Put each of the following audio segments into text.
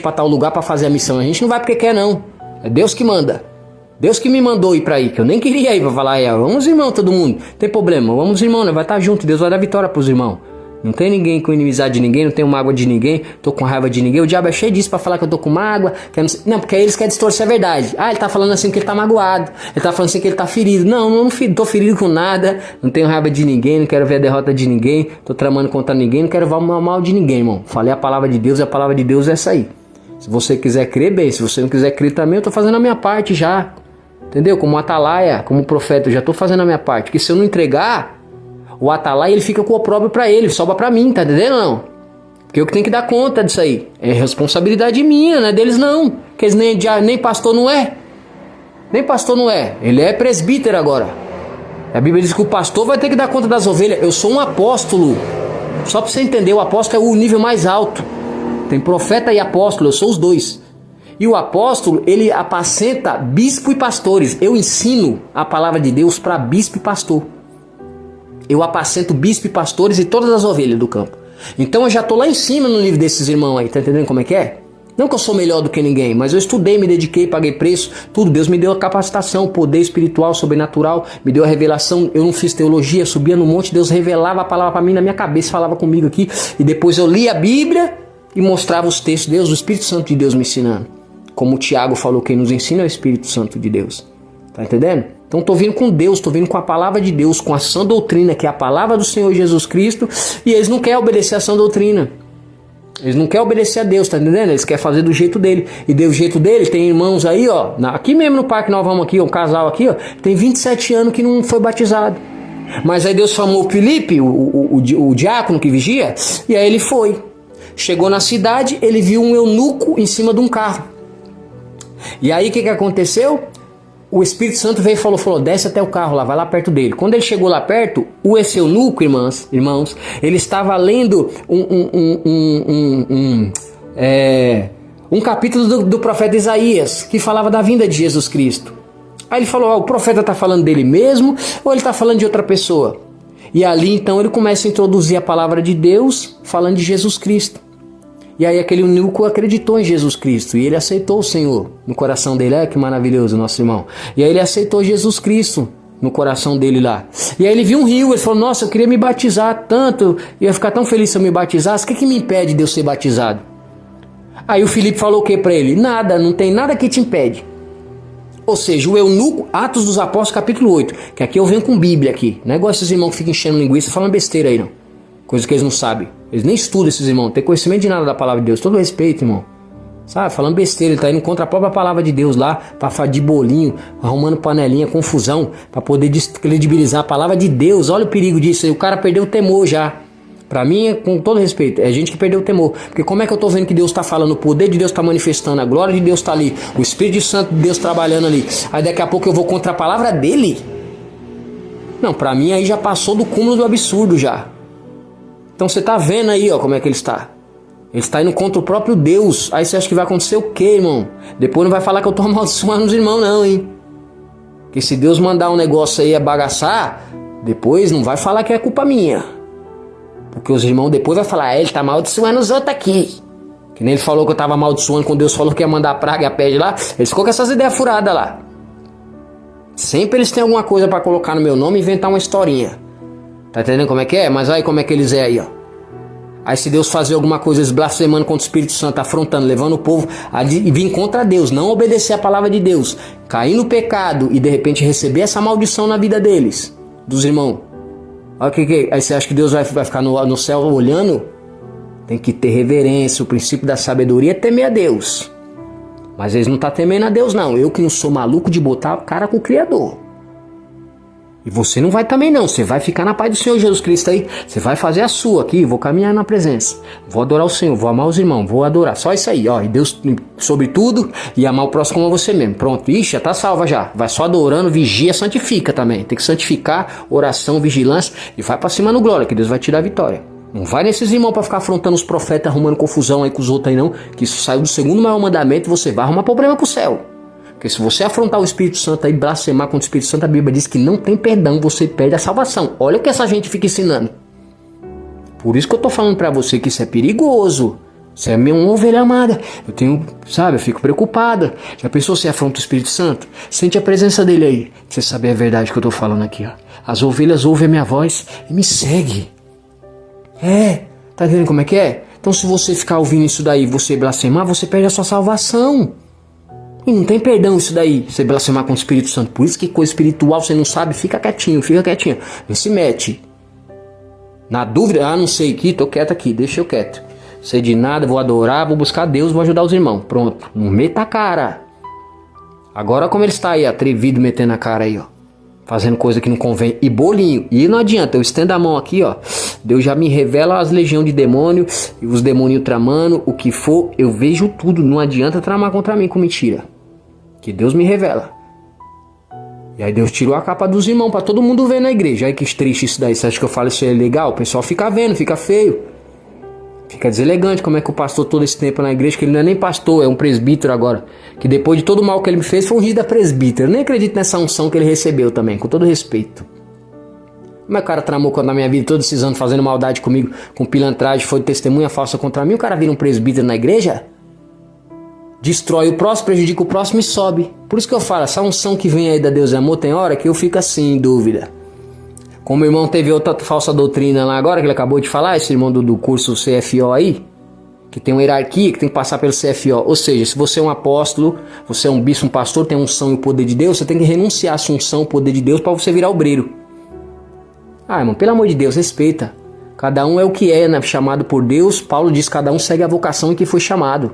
para tal lugar para fazer a missão. A gente não vai porque quer, não. É Deus que manda. Deus que me mandou ir para aí, que eu nem queria ir para falar, vamos irmão, todo mundo, não tem problema, vamos irmão, né? Vai estar junto, Deus vai dar vitória pros irmãos. Não tem ninguém com inimizade de ninguém, não tenho mágoa de ninguém, tô com raiva de ninguém. O diabo é cheio disso pra falar que eu tô com mágoa. Que eu não, porque aí eles querem distorcer a verdade. Ele tá falando assim que ele tá magoado. Ele tá falando assim que ele tá ferido. Não tô ferido com nada. Não tenho raiva de ninguém, não quero ver a derrota de ninguém. Tô tramando contra ninguém, não quero ver o mal de ninguém, irmão. Falei a palavra de Deus e a palavra de Deus é essa aí. Se você quiser crer, bem. Se você não quiser crer também, eu tô fazendo a minha parte já. Entendeu? Como atalaia, como profeta, eu já tô fazendo a minha parte. Porque se eu não entregar... O atalaia, ele fica com o opróbrio pra ele, sobra pra mim, tá entendendo não? Porque eu que tenho que dar conta disso aí. É responsabilidade minha, não é deles não. Porque eles nem pastor não é. Nem pastor não é. Ele é presbítero agora. A Bíblia diz que o pastor vai ter que dar conta das ovelhas. Eu sou um apóstolo. Só pra você entender, o apóstolo é o nível mais alto. Tem profeta e apóstolo, eu sou os dois. E o apóstolo, ele apacenta bispo e pastores. Eu ensino a palavra de Deus para bispo e pastor. Eu apacento bispo e pastores e todas as ovelhas do campo. Então eu já estou lá em cima no nível desses irmãos aí, tá entendendo como é que é? Não que eu sou melhor do que ninguém, mas eu estudei, me dediquei, paguei preço, tudo. Deus me deu a capacitação, poder espiritual, sobrenatural, me deu a revelação. Eu não fiz teologia, subia no monte, Deus revelava a palavra para mim na minha cabeça, falava comigo aqui. E depois eu lia a Bíblia e mostrava os textos de Deus, o Espírito Santo de Deus me ensinando. Como o Tiago falou, quem nos ensina é o Espírito Santo de Deus. Tá entendendo? Então estou vindo com Deus, estou vindo com a palavra de Deus, com a sã doutrina, que é a palavra do Senhor Jesus Cristo, e eles não querem obedecer a sã doutrina. Eles não querem obedecer a Deus, tá entendendo? Eles querem fazer do jeito dele. E do jeito dele, tem irmãos aí, ó, aqui mesmo no parque nós vamos aqui, um casal aqui, ó, tem 27 anos que não foi batizado. Mas aí Deus chamou o Felipe, o diácono que vigia, e aí ele foi. Chegou na cidade, ele viu um eunuco em cima de um carro. E aí o que aconteceu? O Espírito Santo veio e falou, desce até o carro lá, vai lá perto dele. Quando ele chegou lá perto, esse eunuco, irmãos, ele estava lendo um capítulo do profeta Isaías, que falava da vinda de Jesus Cristo. Aí ele falou, o profeta está falando dele mesmo, ou ele está falando de outra pessoa? E ali então ele começa a introduzir a palavra de Deus, falando de Jesus Cristo. E aí aquele eunuco acreditou em Jesus Cristo e ele aceitou o Senhor no coração dele. Que maravilhoso, nosso irmão. E aí ele aceitou Jesus Cristo no coração dele lá. E aí ele viu um rio, ele falou, nossa, eu queria me batizar tanto, eu ia ficar tão feliz se eu me batizasse. O que me impede de eu ser batizado? Aí o Filipe falou o que para ele? Nada, não tem nada que te impede. Ou seja, o eunuco, Atos dos Apóstolos capítulo 8, que aqui eu venho com Bíblia aqui. Não é igual esses irmãos que ficam enchendo linguiça falando besteira aí não. Coisa que eles não sabem. Eles nem estudam, esses irmãos. Não tem conhecimento de nada da palavra de Deus. Todo respeito, irmão. Sabe? Falando besteira. Ele tá indo contra a própria palavra de Deus lá. Pra falar de bolinho. Arrumando panelinha. Confusão. Pra poder descredibilizar a palavra de Deus. Olha o perigo disso aí. O cara perdeu o temor já. Pra mim, com todo respeito, é gente que perdeu o temor. Porque como é que eu tô vendo que Deus tá falando? O poder de Deus tá manifestando. A glória de Deus tá ali. O Espírito Santo de Deus trabalhando ali. Aí daqui a pouco eu vou contra a palavra dele? Não, pra mim aí já passou do cúmulo do absurdo já. Então você tá vendo aí, ó, como é que ele está. Ele está indo contra o próprio Deus. Aí você acha que vai acontecer o quê, irmão? Depois não vai falar que eu tô amaldiçoando os irmãos não, hein? Porque se Deus mandar um negócio aí a bagaçar, depois não vai falar que é culpa minha. Porque os irmãos depois vão falar, ele tá amaldiçoando os outros aqui. Que nem ele falou que eu tava amaldiçoando quando Deus falou que ia mandar a praga e a peste lá. Eles ficou com essas ideias furadas lá. Sempre eles têm alguma coisa pra colocar no meu nome e inventar uma historinha. Tá entendendo como é que é? Mas olha como é que eles é aí, ó. Aí se Deus fazer alguma coisa, eles blasfemando contra o Espírito Santo, afrontando, levando o povo a vir contra Deus, não obedecer a palavra de Deus, cair no pecado e de repente receber essa maldição na vida deles, dos irmãos. Olha o que aí você acha que Deus vai ficar no céu olhando? Tem que ter reverência, o princípio da sabedoria é temer a Deus. Mas eles não estão temendo a Deus não, eu que não sou maluco de botar a cara com o Criador. E você não vai também não, você vai ficar na paz do Senhor Jesus Cristo aí, você vai fazer a sua aqui, vou caminhar na presença, vou adorar o Senhor, vou amar os irmãos, vou adorar, só isso aí, ó, e Deus sobre tudo, e amar o próximo como você mesmo, pronto, ixi, já tá salva já, vai só adorando, vigia, santifica também, tem que santificar, oração, vigilância, e vai pra cima no glória, que Deus vai te dar a vitória. Não vai nesses irmãos pra ficar afrontando os profetas, arrumando confusão aí com os outros aí não, que isso saiu do segundo maior mandamento, você vai arrumar problema com o céu. Porque se você afrontar o Espírito Santo aí, blasfemar contra o Espírito Santo, a Bíblia diz que não tem perdão, você perde a salvação. Olha o que essa gente fica ensinando. Por isso que eu tô falando pra você que isso é perigoso. Você é uma ovelha amada. Eu tenho, sabe, eu fico preocupada. Já pensou se afronta o Espírito Santo? Sente a presença dele aí. Você sabe a verdade que eu tô falando aqui, ó. As ovelhas ouvem a minha voz e me seguem. Tá entendendo como é que é? Então se você ficar ouvindo isso daí, você blasfemar, você perde a sua salvação. E não tem perdão isso daí, você blasfemar com o Espírito Santo. Por isso que coisa espiritual você não sabe, fica quietinho. Não se mete. Na dúvida, não sei aqui, tô quieto aqui, deixa eu quieto. Sei de nada, vou adorar, vou buscar Deus, vou ajudar os irmãos. Pronto, não meta a cara. Agora como ele está aí, atrevido, metendo a cara aí, ó. Fazendo coisa que não convém. E bolinho. E não adianta, eu estendo a mão aqui, ó. Deus já me revela as legiões de demônio, e os demônios tramando, o que for, eu vejo tudo. Não adianta tramar contra mim com mentira. Que Deus me revela. E aí Deus tirou a capa dos irmãos pra todo mundo ver na igreja. Aí que triste isso daí. Você acha que eu falo isso é legal? O pessoal fica vendo, fica feio. Fica deselegante. Como é que o pastor todo esse tempo na igreja, que ele não é nem pastor, é um presbítero agora. Que depois de todo o mal que ele me fez, foi ungido a presbítero. Eu nem acredito nessa unção que ele recebeu também, com todo respeito. Como é que o cara tramou na minha vida todos esses anos fazendo maldade comigo, com pilantragem, foi testemunha falsa contra mim, o cara vira um presbítero na igreja? Destrói o próximo, prejudica o próximo e sobe. Por isso que eu falo, essa unção que vem aí da Deus e Amor, tem hora que eu fico assim, em dúvida. Como o irmão teve outra falsa doutrina lá agora, que ele acabou de falar, esse irmão do curso CFO aí, que tem uma hierarquia, que tem que passar pelo CFO. Ou seja, se você é um apóstolo, você é um bispo, um pastor, tem a unção e o poder de Deus, você tem que renunciar a sua unção e o poder de Deus para você virar obreiro. Irmão, pelo amor de Deus, respeita. Cada um é o que é, né? Chamado por Deus. Paulo diz que cada um segue a vocação em que foi chamado.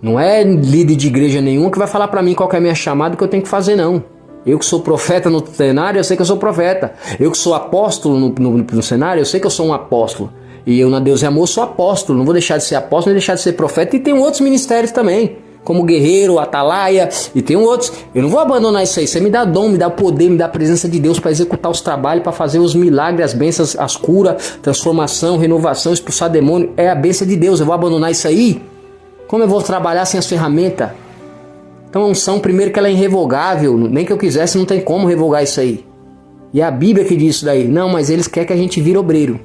Não é líder de igreja nenhum que vai falar pra mim qual que é a minha chamada, que eu tenho que fazer, não. Eu que sou profeta no cenário, eu sei que eu sou profeta. Eu que sou apóstolo no cenário, eu sei que eu sou um apóstolo. E eu na Deus e Amor sou apóstolo. Não vou deixar de ser apóstolo, nem deixar de ser profeta. E tem outros ministérios também, como guerreiro, atalaia, e tem outros. Eu não vou abandonar isso aí. Você me dá dom, me dá poder, me dá a presença de Deus para executar os trabalhos, para fazer os milagres, as bênçãos, as curas, transformação, renovação, expulsar demônio. É a bênção de Deus. Eu vou abandonar isso aí? Como eu vou trabalhar sem as ferramentas? Então a unção, primeiro, que ela é irrevogável. Nem que eu quisesse, não tem como revogar isso aí. E é a Bíblia que diz isso daí. Não, mas eles querem que a gente vire obreiro.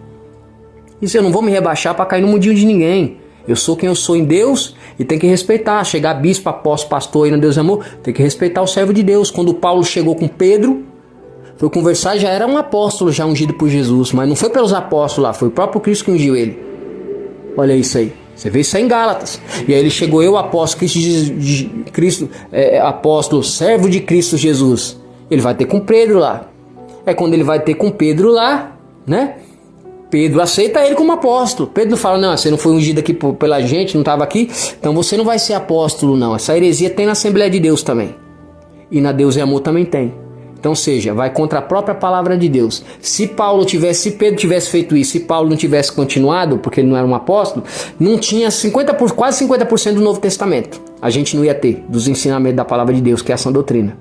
Isso eu não vou me rebaixar para cair no mundinho de ninguém. Eu sou quem eu sou em Deus e tem que respeitar. Chegar bispo, apóstolo, pastor aí no Deus e Amor, tem que respeitar o servo de Deus. Quando Paulo chegou com Pedro, foi conversar, já era um apóstolo já ungido por Jesus. Mas não foi pelos apóstolos lá, foi o próprio Cristo que ungiu ele. Olha isso aí. Você vê isso aí em Gálatas. E aí ele chegou, eu, apóstolo, apóstolo, servo de Cristo Jesus. Ele vai ter com Pedro lá. É quando ele vai ter com Pedro lá, né? Pedro aceita ele como apóstolo. Pedro fala, não, você não foi ungido aqui pela gente, não estava aqui, então você não vai ser apóstolo não. Essa heresia tem na Assembleia de Deus também. E na Deus e Amor também tem. Então, seja, vai contra a própria palavra de Deus. Se Pedro tivesse feito isso, se Paulo não tivesse continuado, porque ele não era um apóstolo, não tinha quase 50% do Novo Testamento. A gente não ia ter dos ensinamentos da palavra de Deus, que é a sã doutrina.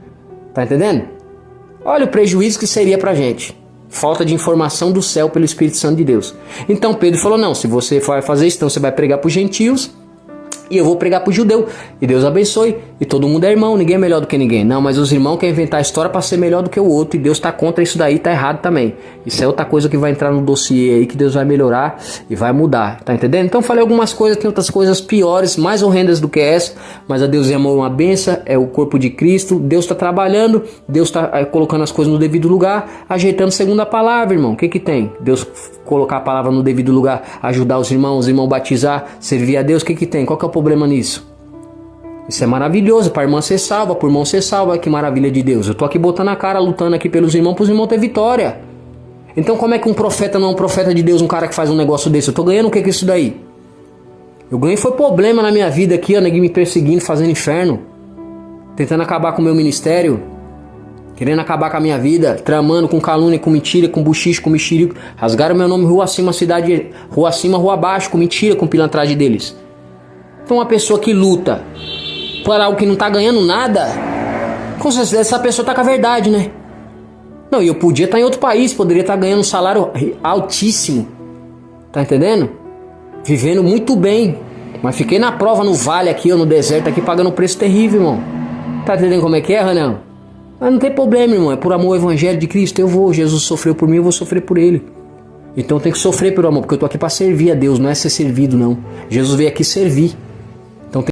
Tá entendendo? Olha o prejuízo que seria pra gente. Falta de informação do céu pelo Espírito Santo de Deus. Então Pedro falou, não, se você vai fazer isso, então você vai pregar para os gentios e eu vou pregar para o judeu. E Deus abençoe. E todo mundo é irmão, ninguém é melhor do que ninguém. Não, mas os irmãos querem inventar a história para ser melhor do que o outro. E Deus está contra isso daí, está errado também. Isso é outra coisa que vai entrar no dossiê aí, que Deus vai melhorar e vai mudar. Tá entendendo? Então falei algumas coisas, tem outras coisas piores, mais horrendas do que essa. Mas a Deus e Amor é uma benção, é o corpo de Cristo. Deus está trabalhando, Deus está colocando as coisas no devido lugar, ajeitando segundo a palavra, irmão. O que que tem? Deus colocar a palavra no devido lugar, ajudar os irmãos batizar, servir a Deus, o que que tem? Qual que é o problema nisso? Isso é maravilhoso, para a irmã ser salva, para o irmão ser salvo, que maravilha de Deus. Eu tô aqui botando a cara, lutando aqui pelos irmãos, para os irmãos ter vitória. Então como é que um profeta não é um profeta de Deus, um cara que faz um negócio desse? Eu tô ganhando o que é isso daí? Eu ganhei foi problema na minha vida aqui, ó, ninguém me perseguindo, fazendo inferno, tentando acabar com o meu ministério, querendo acabar com a minha vida, tramando com calúnia, com mentira, com buchiche, com mexerico. Rasgaram meu nome rua acima, cidade, rua acima, rua abaixo, com mentira, com pilantragem deles. Então uma pessoa que luta por algo que não tá ganhando nada, com certeza essa pessoa tá com a verdade, né? Não, e eu podia estar em outro país, poderia estar ganhando um salário altíssimo, tá entendendo? Vivendo muito bem, mas fiquei na prova no vale aqui, ou no deserto aqui, pagando um preço terrível, irmão. Tá entendendo como é que é, Ranão? Mas não tem problema, irmão, é por amor ao evangelho de Cristo. Eu vou, Jesus sofreu por mim, eu vou sofrer por ele. Então tem que sofrer pelo amor, porque eu tô aqui para servir a Deus, não é ser servido não. Jesus veio aqui servir.